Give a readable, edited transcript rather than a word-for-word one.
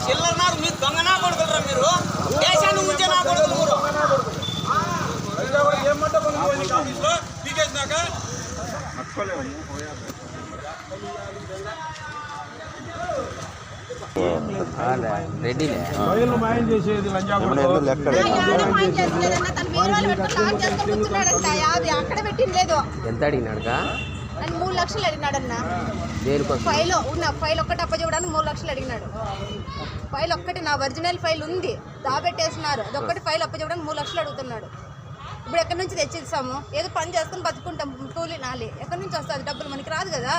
చిల్లన్నారు మీరు దొంగ నా కొడుకులరా మీరు దేశాన్ని ఉంచే నా కొడుకులు రెడీ అక్కడ పెట్టింది ఎంత అడిగినాడుగా? 3 లక్షలు అడిగినాడన్న. ఫైల్ ఒక్కటి అప్పచెప్పడానికి 3 లక్షలు అడిగినాడు. ఫైల్ ఒక్కటి నా ఒరిజినల్ ఫైల్ ఉంది, దాబెట్టేస్తున్నారు. అదొక్కటి ఫైల్ అప్పచెప్పడానికి 3 లక్షలు అడుగుతున్నాడు. ఇప్పుడు ఎక్కడి నుంచి తెచ్చిస్తాము? ఏదో పని చేసుకుని బతుకుంటాం, కూలి నాలి ఎక్కడి నుంచి వస్తుంది డబ్బులు? మనకి రాదు కదా.